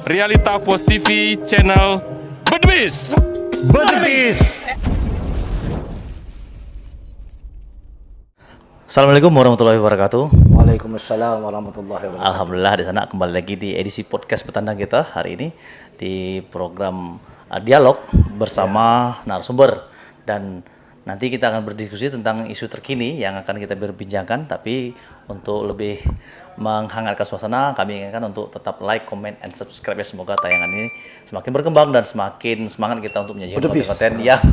Realita Post TV channel Bedebis. Assalamualaikum warahmatullahi wabarakatuh. Waalaikumsalam warahmatullahi wabarakatuh. Alhamdulillah di sana kembali lagi di edisi podcast petandang kita hari ini di program dialog bersama narasumber, dan nanti kita akan berdiskusi tentang isu terkini yang akan kita berbincangkan. Tapi untuk lebih menghangatkan suasana, kami inginkan untuk tetap like, comment, and subscribe ya. Semoga tayangan ini semakin berkembang dan semakin semangat kita untuk menyajikan konten-konten yang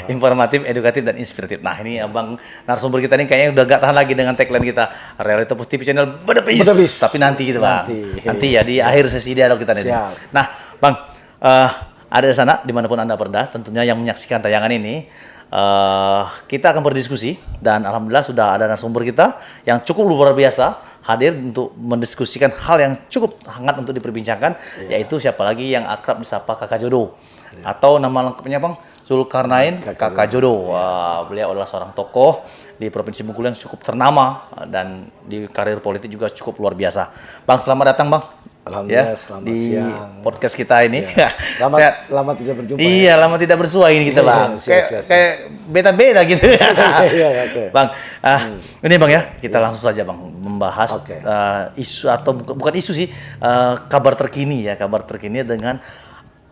informatif, edukatif, dan inspiratif. Nah, ini abang narasumber kita ini kayaknya udah gak tahan lagi dengan tagline kita, Realita Post TV channel Bedebis. Tapi nanti gitu bang, nanti ya di akhir sesi dialog kita ini. Nah bang, ada di sana dimanapun anda berada, tentunya yang menyaksikan tayangan ini, kita akan berdiskusi, dan alhamdulillah sudah ada narasumber kita yang cukup luar biasa hadir untuk mendiskusikan hal yang cukup hangat untuk diperbincangkan, yaitu siapa lagi yang akrab disapa Kakak Jodoh, atau nama lengkapnya bang Zulkarnain Kakak Jodoh. Beliau adalah seorang tokoh di Provinsi Bengkulu yang cukup ternama dan di karir politik juga cukup luar biasa. Bang, selamat datang bang. Alhamdulillah, selamat di siang. podcast kita ini. Lama tidak berjumpa. Iya, lama tidak bersua ini kita bang. Kayak beda-beda gitu. Bang, ini bang ya, kita langsung saja bang membahas isu, atau bukan isu sih, kabar terkini dengan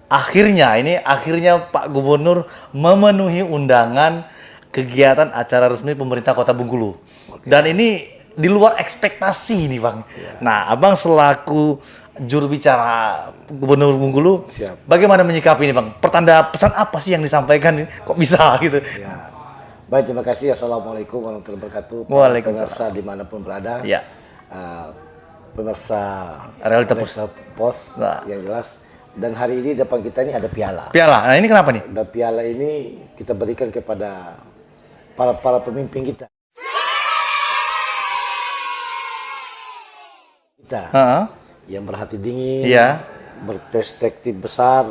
akhirnya Pak Gubernur memenuhi undangan kegiatan acara resmi pemerintah Kota Bengkulu. Dan ini di luar ekspektasi nih bang. Nah, abang selaku juru bicara Gubernur Bengkulu, bagaimana menyikapi ini bang? Pertanda pesan apa sih yang disampaikan? Kok bisa gitu? Ya. Baik, terima kasih. Assalamualaikum warahmatullahi wabarakatuh. Waalaikumsalam. Pemirsa dimanapun berada. Ya. Pemirsa Realita Post yang jelas. Dan hari ini depan kita ini ada piala. Piala. Nah, ini kenapa nih? Dan piala ini kita berikan kepada para pemimpin kita. Yang berhati dingin, berperspektif besar,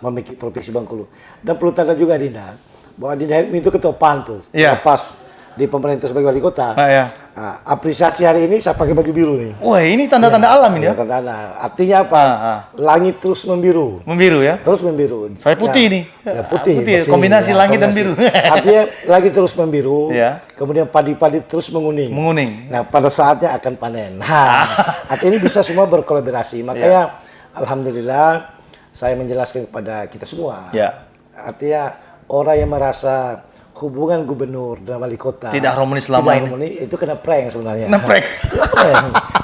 memiliki provinsi Bengkulu. Dan perlu tanda juga Dinda, bahwa Dinda Helmi itu ketua Pantus, lepas di pemerintah sebagai wali kota. Apresiasi hari ini saya pakai baju biru nih. Wah, ini tanda-tanda alam ini ya? Tanda-tanda. Artinya apa? Langit terus membiru. Membiru ya? Terus membiru. Saya putih nih. Putih. Kombinasi langit dan biru. Artinya langit terus membiru. Kemudian padi-padi terus menguning. Menguning. Nah, pada saatnya akan panen. Artinya ini bisa semua berkolaborasi. Makanya alhamdulillah saya menjelaskan kepada kita semua. Artinya orang yang merasa hubungan gubernur dan wali kota tidak harmonis selama ini, itu kena prank sebenarnya.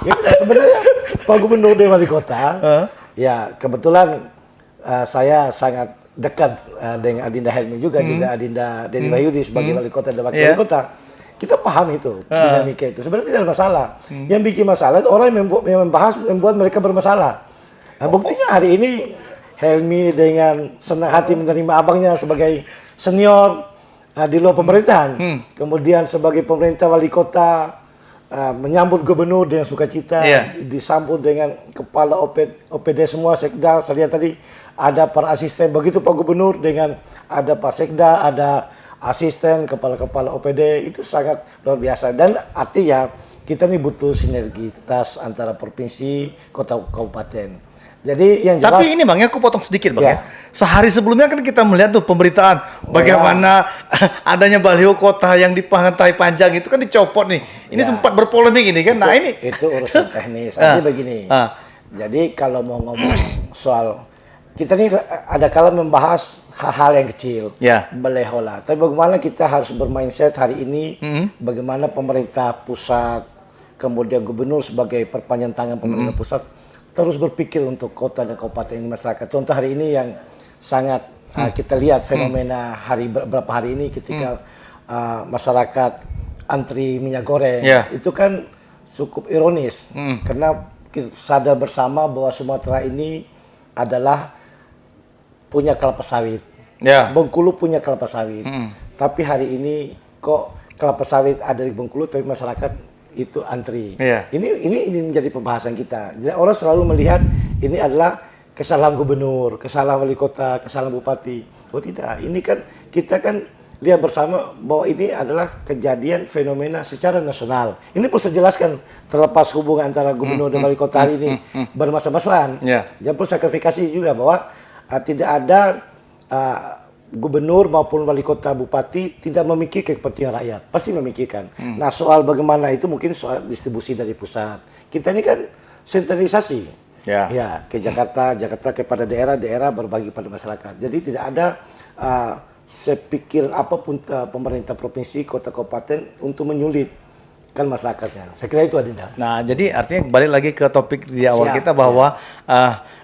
Ya, sebenarnya Pak Gubernur dan wali kota, ya kebetulan saya sangat dekat dengan Adinda Helmi juga, juga Adinda Deni Wahyudi sebagai wali kota dan wakil wali kota. Kita paham itu dinamika itu. Sebenarnya tidak ada masalah. Yang bikin masalah itu orang yang membahas, membuat mereka bermasalah. Nah, buktinya hari ini Helmi dengan senang hati menerima abangnya sebagai senior di luar pemerintahan, kemudian sebagai pemerintah wali kota menyambut gubernur dengan sukacita, disambut dengan kepala OPD semua, sekda. Saya lihat tadi ada para asisten, begitu Pak Gubernur dengan ada Pak Sekda, ada asisten, kepala-kepala OPD, itu sangat luar biasa. Dan artinya kita ini butuh sinergitas antara provinsi, kota, kabupaten. Jadi yang jelas. Tapi ini bang, aku potong sedikit bang ya. Sehari sebelumnya kan kita melihat tuh pemberitaan bagaimana adanya baliho kota yang di Pantai Panjang itu kan dicopot nih. Ini sempat berpolemik ini kan. Nah ini itu urusan teknis. Jadi begini. Jadi kalau mau ngomong soal kita nih ada kala membahas hal-hal yang kecil, baliho lah. Tapi bagaimana kita harus bermindset hari ini, bagaimana pemerintah pusat, kemudian gubernur sebagai perpanjangan tangan pemerintah pusat terus berpikir untuk kota dan kabupaten masyarakat. Contoh hari ini yang sangat kita lihat fenomena beberapa hari ini ketika masyarakat antri minyak goreng, itu kan cukup ironis karena kita sadar bersama bahwa Sumatera ini adalah punya kelapa sawit. Bengkulu punya kelapa sawit. Tapi hari ini kok kelapa sawit ada di Bengkulu tapi masyarakat itu antri. Ini menjadi pembahasan kita. Jadi orang selalu melihat ini adalah kesalahan gubernur, kesalahan wali kota, kesalahan bupati. Oh tidak, ini kan kita kan lihat bersama bahwa ini adalah kejadian fenomena secara nasional. Ini perlu saya jelaskan terlepas hubungan antara gubernur dan wali kota hari ini bermesra-mesraan. Jangan perlu saya klarifikasi juga bahwa tidak ada gubernur maupun wali kota bupati tidak memikirkan kepentingan rakyat, pasti memikirkan. Nah soal bagaimana itu mungkin soal distribusi dari pusat. Kita ini kan sentralisasi. Ya, ke Jakarta, Jakarta kepada daerah berbagi pada masyarakat. Jadi tidak ada sepikir apapun pemerintah provinsi, kota kabupaten untuk menyulitkan masyarakatnya. Saya kira itu Adinda. Nah, jadi artinya kembali lagi ke topik di awal kita bahwa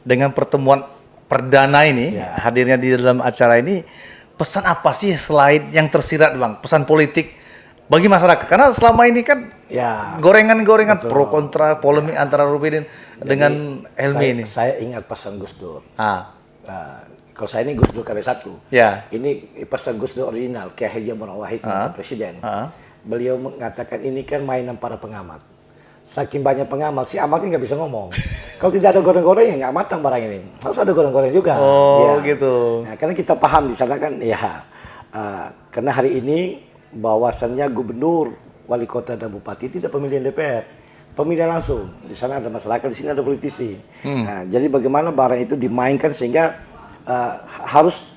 dengan pertemuan perdana ini, hadirnya di dalam acara ini, pesan apa sih selain yang tersirat, Bang? Pesan politik bagi masyarakat, karena selama ini kan gorengan-gorengan pro kontra polemik antara Rupidin dengan Helmi ini. Saya ingat pesan Gus Dur. Kalau saya ini Gus Dur KB1. Ini pesan Gus Dur original, Kiai Haji Abdurrahman Wahid Presiden. Beliau mengatakan ini kan mainan para pengamat. Saking banyak pengamat, si amat ini nggak bisa ngomong. Kalau tidak ada goreng-goreng ya nggak matang barang ini. Harus ada goreng-goreng juga. Gitu. Nah, karena kita paham di sana kan, karena hari ini bahwasannya gubernur, wali kota dan bupati tidak pemilihan DPR, pemilihan langsung. Di sana ada masyarakat, di sini ada politisi. Nah, jadi bagaimana barang itu dimainkan sehingga harus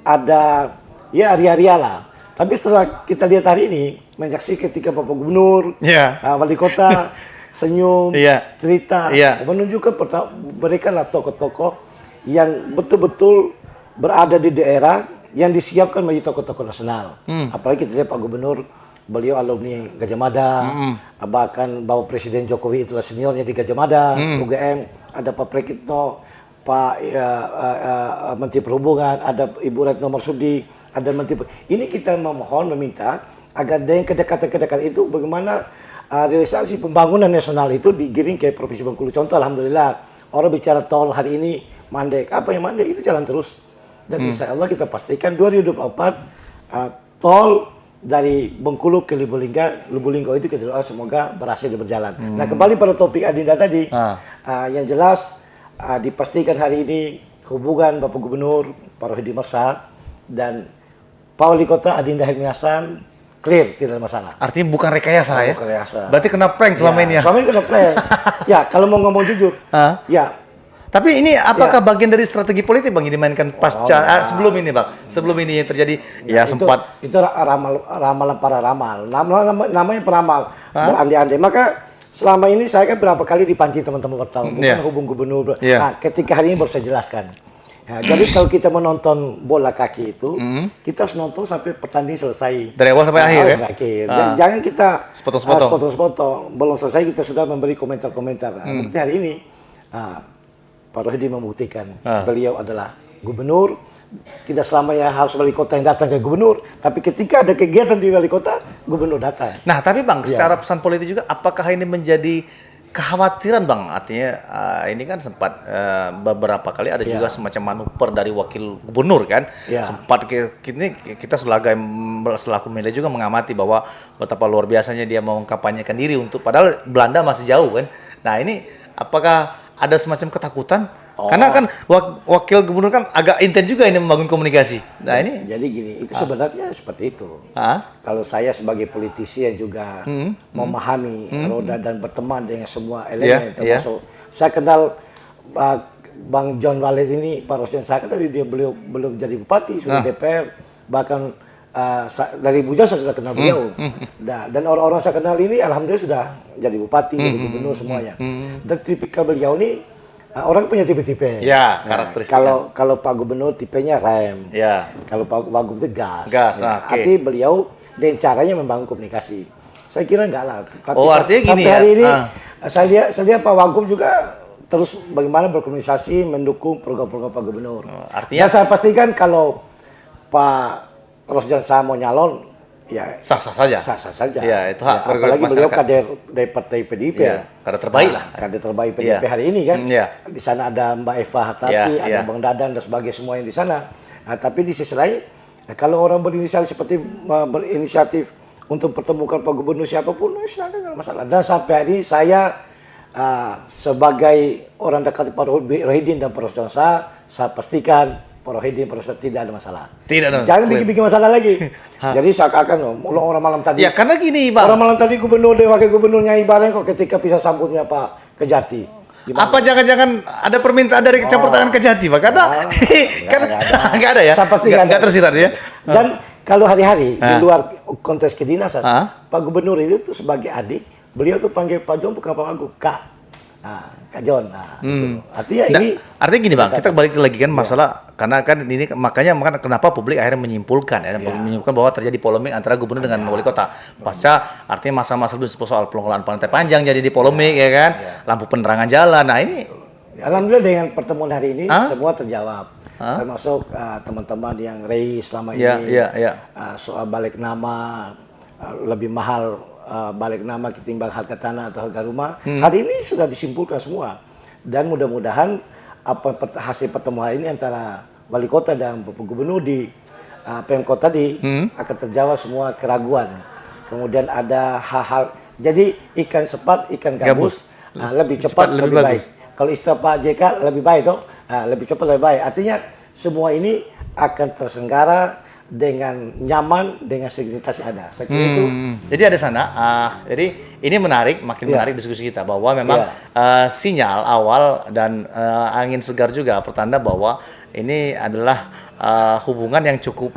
ada ria-ria lah. Tapi setelah kita lihat hari ini, menyaksikan ketika Bapak Gubernur, wali kota senyum, cerita, menunjukkan mereka lah tokoh-tokoh yang betul-betul berada di daerah yang disiapkan menjadi tokoh-tokoh nasional. Apalagi kita lihat Pak Gubernur, beliau alumni Gajah Mada, bahkan Bapak Presiden Jokowi itulah seniornya di Gajah Mada, UGM, ada Pak Pratikno, Pak Menteri Perhubungan, ada Ibu Retno Marsudi, ada Menteri. Ini kita memohon, meminta agar dengan kedekatan-kedekatan itu bagaimana realisasi pembangunan nasional itu digiring ke Provinsi Bengkulu. Contoh, alhamdulillah orang bicara tol hari ini mandek, apa yang mandek itu jalan terus. Dan insya Allah kita pastikan 2024 tol dari Bengkulu ke Lubulingga itu kita doa semoga berhasil berjalan. Nah kembali pada topik Adinda tadi, yang jelas dipastikan hari ini hubungan Bapak Gubernur, Pak Rohidi Mesra dan Pak Wali Kota Adinda Helmi Hasan clear, tidak ada masalah. Artinya bukan rekayasa ya? Bukan rekayasa. Berarti kena prank selama ini ya? Selama ini kena prank. Kalau mau ngomong jujur, Tapi ini apakah bagian dari strategi politik Bang yang dimainkan pasca sebelum ini Bang? Sebelum ini yang terjadi sempat itu ramalan para ramal. Namanya peramal berandai-andai. Maka selama ini saya kan berapa kali dipancing teman-teman wartawan bukan hubung gubernur. Nah, ketika hari ini baru saya jelaskan. Jadi kalau kita menonton bola kaki itu, kita harus nonton sampai pertandingan selesai. Dari awal sampai akhir ya? Jangan kita sepotong-sepotong. Belum selesai kita sudah memberi komentar-komentar. Berarti hari ini Pak Rohidi membuktikan beliau adalah gubernur, tidak selamanya harus wali kota yang datang ke gubernur, tapi ketika ada kegiatan di wali kota, gubernur datang. Nah, tapi Bang, secara pesan politik juga, apakah ini menjadi kekhawatiran Bang? Artinya ini kan sempat beberapa kali ada juga semacam manuver dari wakil gubernur kan, sempat kita selaku media juga mengamati bahwa betapa luar biasanya dia mengkampanyekan diri untuk, padahal Belanda masih jauh kan. Nah ini apakah ada semacam ketakutan? Karena kan wakil gubernur kan agak intens juga ini membangun komunikasi. Nah ini. Jadi gini, itu sebenarnya seperti itu. Kalau saya sebagai politisi yang juga memahami roda dan berteman dengan semua elemen, termasuk saya kenal Bang John Walid ini, Pak Rosyan, saya kenal dia belum jadi bupati, sudah DPR, bahkan dari Buja saya sudah kenal beliau. Dan orang-orang saya kenal ini alhamdulillah sudah jadi bupati, jadi gubernur semuanya. Dan tipikal beliau ini orang punya tipe-tipe. Karakteristik. Kalau Pak Gubernur tipenya rem. Kalau Pak Wagub itu gas. Artinya beliau dengan caranya membangun komunikasi. Saya kira enggak lah. Tapi artinya gini sampai hari ini saya lihat Pak Wagub juga terus bagaimana berkomunikasi mendukung program-program Pak Gubernur. Artinya saya pastikan kalau Pak Rosjan saya mau nyalon, sah-sah saja. Sah-sah saja. Itu hak apalagi beliau kader dari partai PDIP. Kader terbaik lah. Kader terbaik PDIP hari ini kan. Di sana ada Mbak Eva Hatati, ada Bang Dadan dan sebagainya semua yang di sana. Nah, tapi di sisi lain, kalau orang berinisiatif untuk pertemukan Pak Gubernur siapapun, silakan, nggak masalah. Dan sampai hari ini saya sebagai orang dekat Pak Rohidin dan Pak Rosjan, saya pastikan Porohidin, proses tidak ada masalah. Tidak ada. Jangan bikin masalah lagi. Jadi seakan-akan orang malam tadi. Ya karena gini Bang. Orang malam tadi gubernur dan wakil gubernurnya ibaratnya kok ketika pisah sambutnya Pak Kejati. Gimana? Apa jangan-jangan ada permintaan dari campur tangan Kejati Pak? Karena kan nggak ada ya. Pasti nggak tersirat ya. Dan kalau hari-hari di luar konteks kedinasan, Pak Gubernur itu tuh sebagai adik, beliau tuh panggil Pak John bukan Pak Agung, Kak. Kak John. Gitu. Artinya gini Bang, kita balik lagi kan masalah karena kan ini makanya kenapa publik akhirnya menyimpulkan bahwa terjadi polemik antara gubernur dengan wali kota. Pasca artinya masa-masa dulu soal pengelolaan pantai panjang jadi di polemik ya kan, lampu penerangan jalan. Nah ini alhamdulillah dengan pertemuan hari ini semua terjawab. Termasuk teman-teman yang raise selama ini soal balik nama lebih mahal balik nama ketimbang harga tanah atau harga rumah. Hari ini sudah disimpulkan semua dan mudah-mudahan hasil pertemuan ini antara wali kota dan Bapak Gubernur di Pemkot tadi akan terjawab semua keraguan. Kemudian ada hal-hal jadi ikan cepat ikan gabus lebih cepat lebih baik. Kalau istilah Pak JK lebih baik toh, lebih cepat lebih baik. Artinya semua ini akan terselenggara dengan nyaman dengan segititas yang ada. Saya kira itu. Jadi ada sana. Jadi ini menarik, makin menarik diskusi kita bahwa memang sinyal awal dan angin segar juga pertanda bahwa ini adalah hubungan yang cukup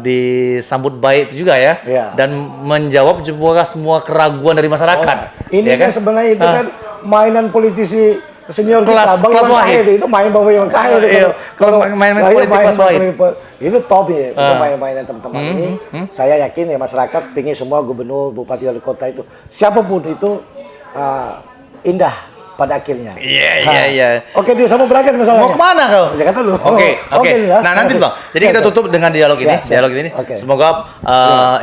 disambut baik itu juga ya, dan menjawab juga semua keraguan dari masyarakat. Ini ya kan sebenarnya itu kan mainan politisi senior kita, Bang Iwan Kahir itu main Bang Iwan Kahir itu. Kalau main politik kelas wahid itu top ya, itu main-mainan teman-teman ini. Saya yakin ya masyarakat pingin semua gubernur, bupati, wali kota itu siapapun itu indah pada akhirnya. Iya. Oke, dia sama berangkat masalahnya. Mau kemana kau? Jakarta dulu. Oke. Nah nanti Bang, jadi kita tutup dengan dialog ini. Semoga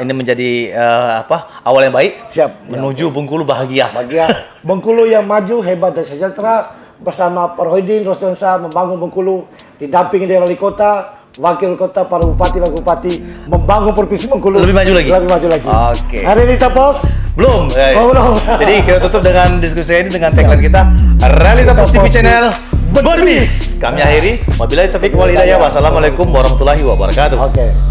ini menjadi awal yang baik. Siap. Menuju Bengkulu bahagia. Bengkulu yang maju, hebat dan sejahtera bersama Porohidin Rosdansa membangun Bengkulu didampingi dari wali kota, wakil kota, para bupati dan bupati membangun provinsi Bengkulu lebih maju lagi. Oke. Hari ini Tapos belum. Belum. Jadi kita tutup dengan diskusi ini dengan tagline kita Realita Pos TV Channel Berbis. Kami akhiri. Wabillahi taufiq wal hidayah. Wassalamualaikum warahmatullahi wabarakatuh. Oke.